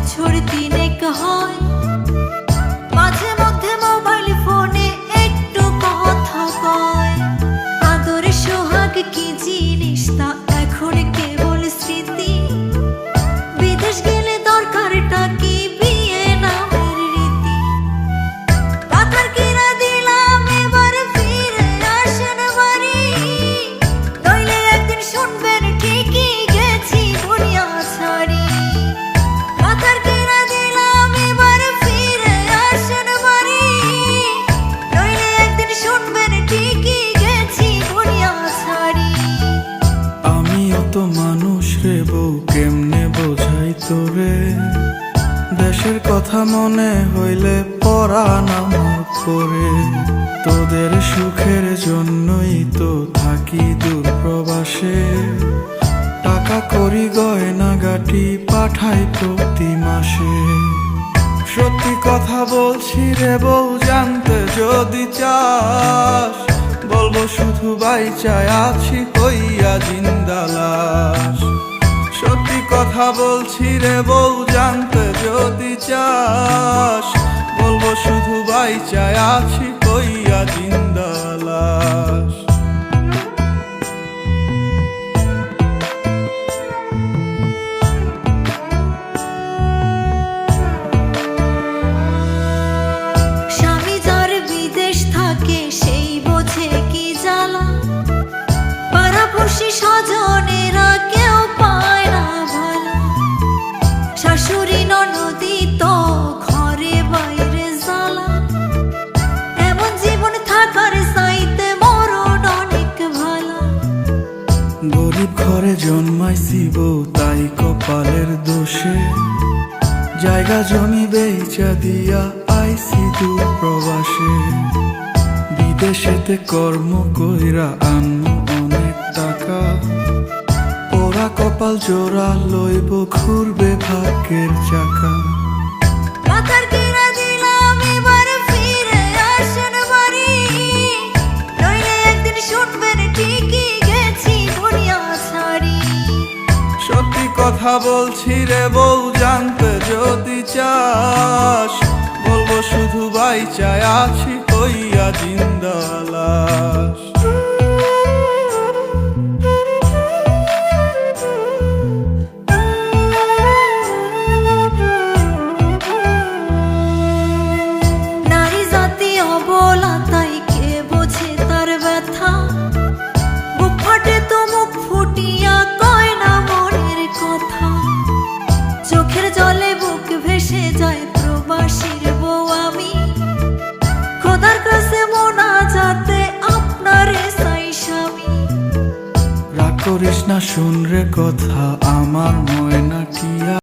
বছর তিনেক হয়, মাঝে মধ্যে মোবাইল ফোনে একটু কথা কয়। আদর সোহাগ কি জিনিস তা এখন কেবল স্মৃতি, বিদেশ গেলে দরকারটা কি বিয়ে নামের রীতি। পাথর কিনা দিলাম এবার ফিরে আসেন বাড়ি, নইলে একদিন শুনবেন ঠিকই গেছি দুনিয়া ছাড়ি। পাথর কিনা দিলাম এবার ফিরে আসেন বাড়ি, নইলে একদিন শুনবেন ঠিকই গেছি দুনিয়া ছাড়ি। আমিও তো মানুষ রে বউ, কেমনে বোঝাই তোরে, দেশের কথা মনে হইলে পরাণ আমার করে। তোদের সুখের জন্যই তো থাকি দূর প্রবাসে, টাকা করি গয়না গাটি পাঠাই প্রতি মাসে। সত্যি কথা বলছি রে বউ, জানতে যদি চাস, বলবো শুধু বাইচায় আছি হইয়া জিন্দা লাশ। সত্যি কথা বলছি রে বউ, জানতে যদি চাস, বলবো শুধু বাইচায় আছি হইয়া জিন্দা লাশ। স্বামী যার বিদেশ থাকে সেই বোঝে কি জ্বালা, পাড়াপড়শি স্বজনেরা কেউ পায় না ভালো। শাশুড়ি ননদি তো ঘরে বাইরে জ্বালা, এমন জীবন থাকার চাইতে মরণ অনেক ভালো। গরিব ঘরে জন্মাইছি বউ, তাই কপালের দোষে, জায়গা জমি বেচা দিয়া আইছি দূর প্রবাসে। বিদেশেতে কর্ম কইরা আনমু অনেক টাকা, ওরা কপাল জোড়া লইব ঘুরবে ভাগ্যের চাকা। পাথর কিনা দিলাম এবার ফিরে আসেন বাড়ি, নইলে একদিন শুনবেন ঠিকই গেছি দুনিয়া ছাড়ি। সত্যি কথা বলছি রে বউ, জানতে যদি চাস, বলবো শুধু বাইচায় আছি হইয়া জিন্দা লাশ। নারী জাতি অবলা, তাই কে বোঝে তার ব্যথা, বুক ফাটে তো মুখ ফুটিয়া কয় না মনের কথা। চোখের জলে বুক ভেসে যায় প্রবাসীর বউ আমি, খোদার কাছে মোনাজাতে আপনারে চাই স্বামী। রাগ করিস না, শুন রে কথা আমার ময়না টিয়া।